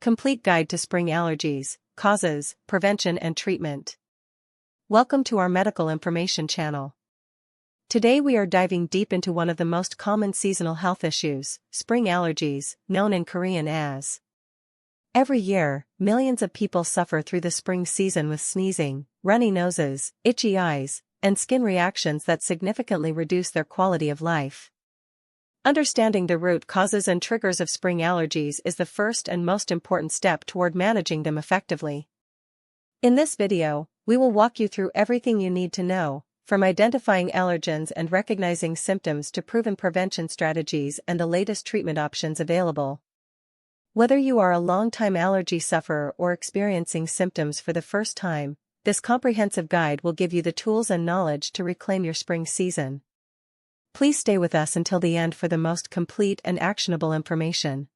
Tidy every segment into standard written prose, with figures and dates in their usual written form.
Complete Guide to Spring Allergies, Causes, Prevention and Treatment. Welcome to our medical information channel. Today we are diving deep into one of the most common seasonal health issues, spring allergies, known in Korean as. Every year, millions of people suffer through the spring season with sneezing, runny noses, itchy eyes, and skin reactions that significantly reduce their quality of life. Understanding the root causes and triggers of spring allergies is the first and most important step toward managing them effectively. In this video, we will walk you through everything you need to know, from identifying allergens and recognizing symptoms to proven prevention strategies and the latest treatment options available. Whether you are a long-time allergy sufferer or experiencing symptoms for the first time, this comprehensive guide will give you the tools and knowledge to reclaim your spring season. Please stay with us until the end for the most complete and actionable information.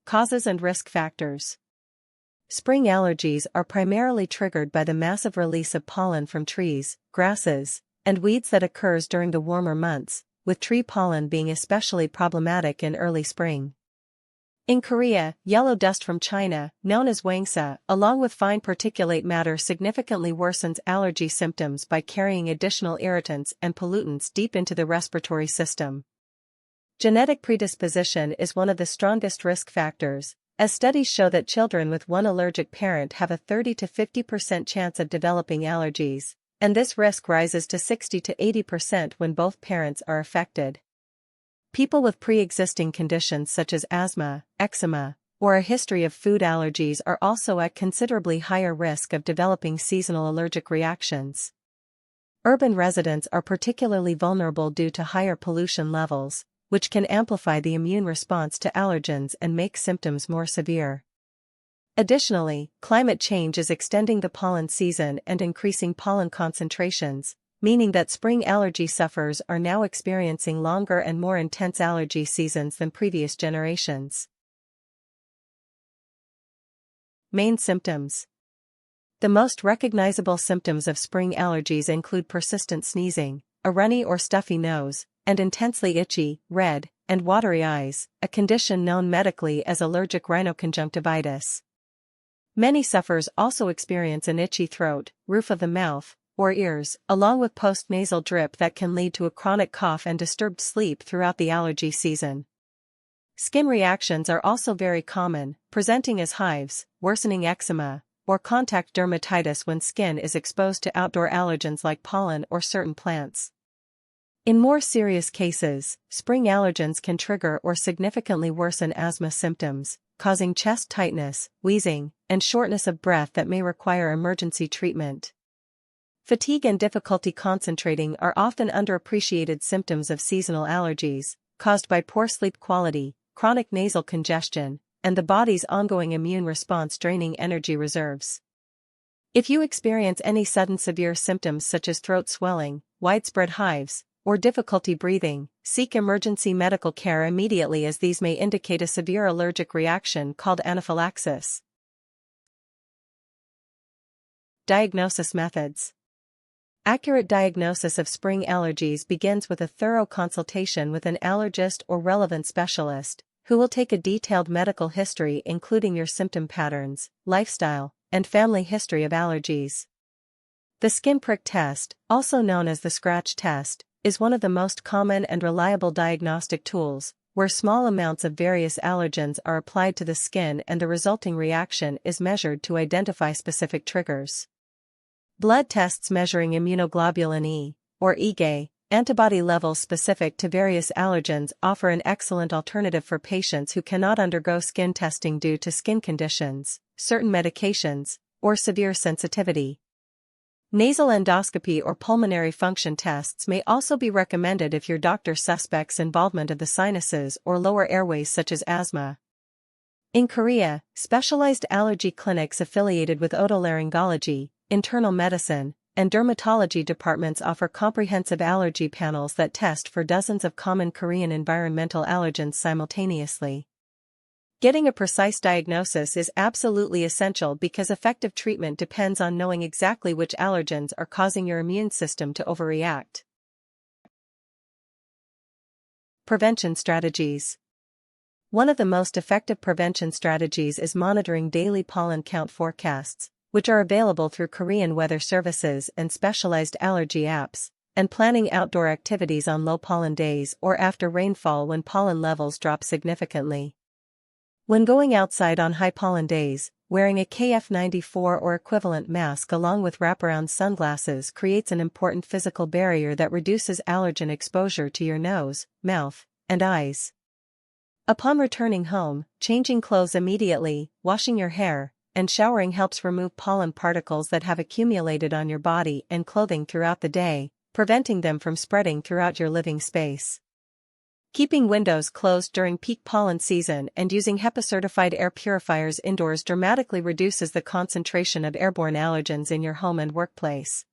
Causes and risk factors. Spring allergies are primarily triggered by the massive release of pollen from trees, grasses, and weeds that occurs during the warmer months, with tree pollen being especially problematic in early spring. In Korea, yellow dust from China, known as wangsa, along with fine particulate matter significantly worsens allergy symptoms by carrying additional irritants and pollutants deep into the respiratory system. Genetic predisposition is one of the strongest risk factors, as studies show that children with one allergic parent have a 30 to 50% chance of developing allergies, and this risk rises to 60 to 80% when both parents are affected. People with pre-existing conditions such as asthma, eczema, or a history of food allergies are also at considerably higher risk of developing seasonal allergic reactions. Urban residents are particularly vulnerable due to higher pollution levels, which can amplify the immune response to allergens and make symptoms more severe. Additionally, climate change is extending the pollen season and increasing pollen concentrations, meaning that spring allergy sufferers are now experiencing longer and more intense allergy seasons than previous generations. Main symptoms. The most recognizable symptoms of spring allergies include persistent sneezing, a runny or stuffy nose, and intensely itchy, red, and watery eyes, a condition known medically as allergic rhinoconjunctivitis. Many sufferers also experience an itchy throat, roof of the mouth, or ears, along with post-nasal drip that can lead to a chronic cough and disturbed sleep throughout the allergy season. Skin reactions are also very common, presenting as hives, worsening eczema, or contact dermatitis when skin is exposed to outdoor allergens like pollen or certain plants. In more serious cases, spring allergens can trigger or significantly worsen asthma symptoms, causing chest tightness, wheezing, and shortness of breath that may require emergency treatment. Fatigue and difficulty concentrating are often underappreciated symptoms of seasonal allergies, caused by poor sleep quality, chronic nasal congestion, and the body's ongoing immune response draining energy reserves. If you experience any sudden severe symptoms such as throat swelling, widespread hives, or difficulty breathing, seek emergency medical care immediately, as these may indicate a severe allergic reaction called anaphylaxis. Diagnosis methods. Accurate diagnosis of spring allergies begins with a thorough consultation with an allergist or relevant specialist, who will take a detailed medical history including your symptom patterns, lifestyle, and family history of allergies. The skin prick test, also known as the scratch test, is one of the most common and reliable diagnostic tools, where small amounts of various allergens are applied to the skin and the resulting reaction is measured to identify specific triggers. Blood tests measuring immunoglobulin E, or IgA, antibody levels specific to various allergens offer an excellent alternative for patients who cannot undergo skin testing due to skin conditions, certain medications, or severe sensitivity. Nasal endoscopy or pulmonary function tests may also be recommended if your doctor suspects involvement of the sinuses or lower airways such as asthma. In Korea, specialized allergy clinics affiliated with otolaryngology, internal medicine, and dermatology departments offer comprehensive allergy panels that test for dozens of common Korean environmental allergens simultaneously. Getting a precise diagnosis is absolutely essential because effective treatment depends on knowing exactly which allergens are causing your immune system to overreact. Prevention strategies. One of the most effective prevention strategies is monitoring daily pollen count forecasts, which are available through Korean weather services and specialized allergy apps, and planning outdoor activities on low pollen days or after rainfall when pollen levels drop significantly. When going outside on high pollen days, wearing a KF94 or equivalent mask along with wraparound sunglasses creates an important physical barrier that reduces allergen exposure to your nose, mouth, and eyes. Upon returning home, changing clothes immediately, washing your hair, and showering helps remove pollen particles that have accumulated on your body and clothing throughout the day, preventing them from spreading throughout your living space. Keeping windows closed during peak pollen season and using HEPA-certified air purifiers indoors dramatically reduces the concentration of airborne allergens in your home and workplace.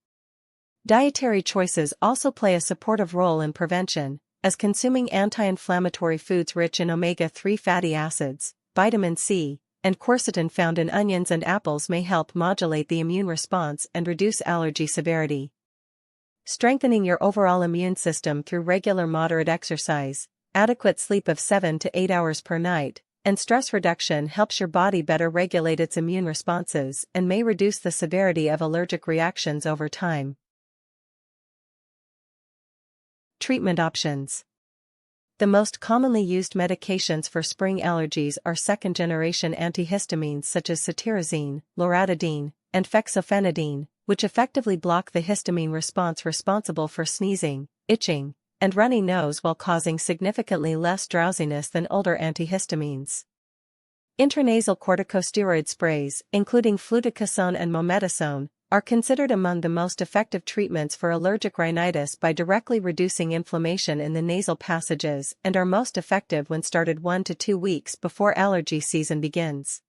Dietary choices also play a supportive role in prevention, as consuming anti-inflammatory foods rich in omega-3 fatty acids, vitamin C, and quercetin found in onions and apples may help modulate the immune response and reduce allergy severity. Strengthening your overall immune system through regular moderate exercise, adequate sleep of 7 to 8 hours per night, and stress reduction helps your body better regulate its immune responses and may reduce the severity of allergic reactions over time. Treatment options. The most commonly used medications for spring allergies are second-generation antihistamines such as cetirizine, loratadine, and fexofenadine, which effectively block the histamine response responsible for sneezing, itching, and runny nose while causing significantly less drowsiness than older antihistamines. Intranasal corticosteroid sprays, including fluticasone and mometasone, are considered among the most effective treatments for allergic rhinitis by directly reducing inflammation in the nasal passages and are most effective when started 1 to 2 weeks before allergy season begins.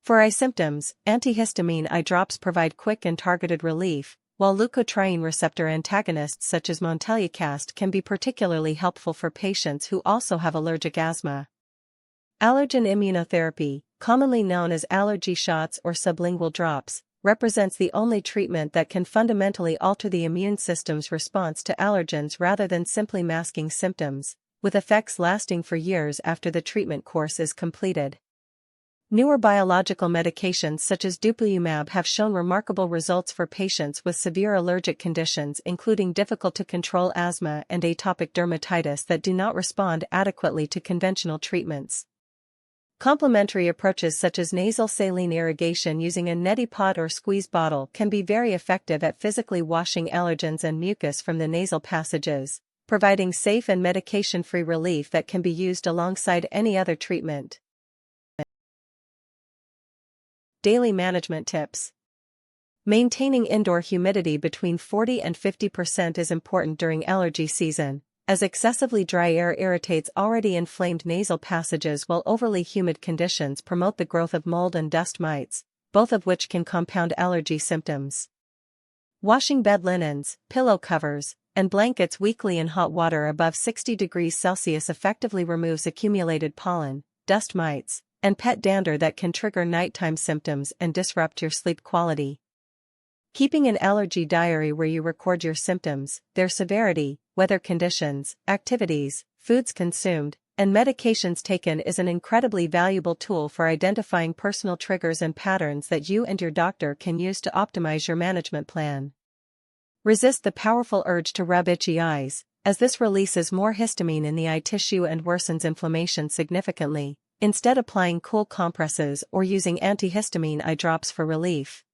For eye symptoms, antihistamine eye drops provide quick and targeted relief, while leukotriene receptor antagonists such as montelukast can be particularly helpful for patients who also have allergic asthma. Allergen immunotherapy, commonly known as allergy shots or sublingual drops, represents the only treatment that can fundamentally alter the immune system's response to allergens rather than simply masking symptoms, with effects lasting for years after the treatment course is completed. Newer biological medications such as dupilumab have shown remarkable results for patients with severe allergic conditions including difficult-to-control asthma and atopic dermatitis that do not respond adequately to conventional treatments. Complementary approaches such as nasal saline irrigation using a neti pot or squeeze bottle can be very effective at physically washing allergens and mucus from the nasal passages, providing safe and medication-free relief that can be used alongside any other treatment. Daily management tips. Maintaining indoor humidity between 40 and 50% is important during allergy season, as excessively dry air irritates already inflamed nasal passages while overly humid conditions promote the growth of mold and dust mites, both of which can compound allergy symptoms. Washing bed linens, pillow covers, and blankets weekly in hot water above 60 degrees Celsius effectively removes accumulated pollen, dust mites, and pet dander that can trigger nighttime symptoms and disrupt your sleep quality. Keeping an allergy diary where you record your symptoms, their severity, weather conditions, activities, foods consumed, and medications taken is an incredibly valuable tool for identifying personal triggers and patterns that you and your doctor can use to optimize your management plan. Resist the powerful urge to rub itchy eyes, as this releases more histamine in the eye tissue and worsens inflammation significantly. Instead, applying cool compresses or using antihistamine eye drops for relief.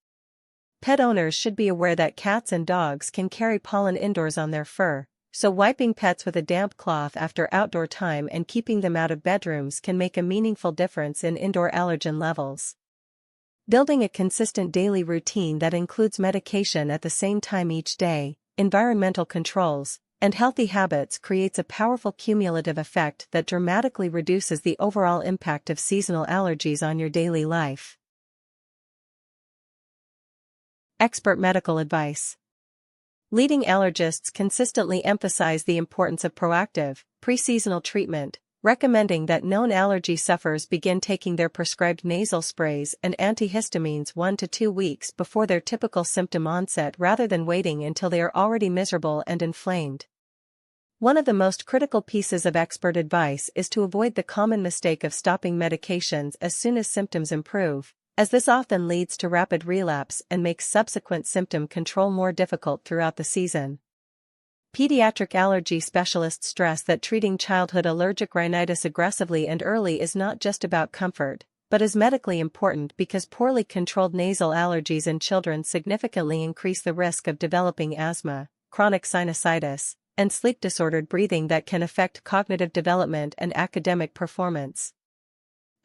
Pet owners should be aware that cats and dogs can carry pollen indoors on their fur, so wiping pets with a damp cloth after outdoor time and keeping them out of bedrooms can make a meaningful difference in indoor allergen levels. Building a consistent daily routine that includes medication at the same time each day, environmental controls, and healthy habits creates a powerful cumulative effect that dramatically reduces the overall impact of seasonal allergies on your daily life. Expert medical advice. Leading allergists consistently emphasize the importance of proactive, pre-seasonal treatment, recommending that known allergy sufferers begin taking their prescribed nasal sprays and antihistamines 1 to 2 weeks before their typical symptom onset rather than waiting until they are already miserable and inflamed. One of the most critical pieces of expert advice is to avoid the common mistake of stopping medications as soon as symptoms improve, as this often leads to rapid relapse and makes subsequent symptom control more difficult throughout the season. Pediatric allergy specialists stress that treating childhood allergic rhinitis aggressively and early is not just about comfort, but is medically important because poorly controlled nasal allergies in children significantly increase the risk of developing asthma, chronic sinusitis, and sleep-disordered breathing that can affect cognitive development and academic performance.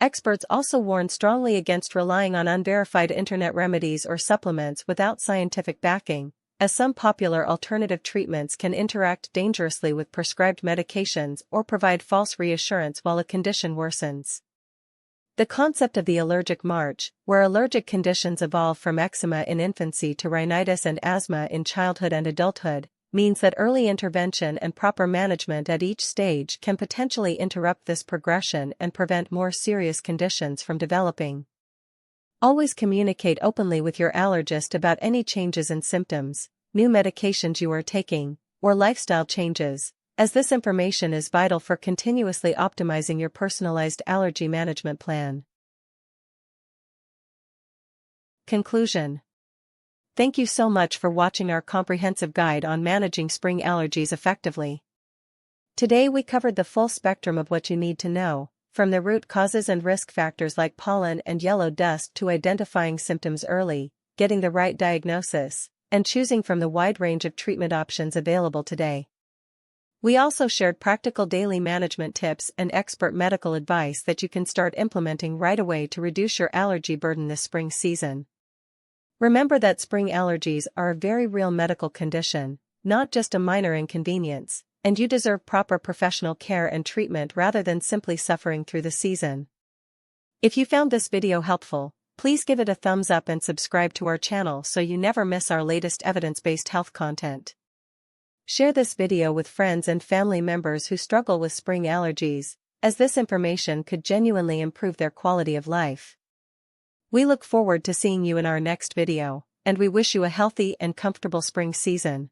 Experts also warn strongly against relying on unverified internet remedies or supplements without scientific backing, as some popular alternative treatments can interact dangerously with prescribed medications or provide false reassurance while a condition worsens. The concept of the allergic march, where allergic conditions evolve from eczema in infancy to rhinitis and asthma in childhood and adulthood, means that early intervention and proper management at each stage can potentially interrupt this progression and prevent more serious conditions from developing. Always communicate openly with your allergist about any changes in symptoms, new medications you are taking, or lifestyle changes, as this information is vital for continuously optimizing your personalized allergy management plan. Conclusion. Thank you so much for watching our comprehensive guide on managing spring allergies effectively. Today we covered the full spectrum of what you need to know, from the root causes and risk factors like pollen and yellow dust to identifying symptoms early, getting the right diagnosis, and choosing from the wide range of treatment options available today. We also shared practical daily management tips and expert medical advice that you can start implementing right away to reduce your allergy burden this spring season. Remember that spring allergies are a very real medical condition, not just a minor inconvenience, and you deserve proper professional care and treatment rather than simply suffering through the season. If you found this video helpful, please give it a thumbs up and subscribe to our channel so you never miss our latest evidence-based health content. Share this video with friends and family members who struggle with spring allergies, as this information could genuinely improve their quality of life. We look forward to seeing you in our next video, and we wish you a healthy and comfortable spring season.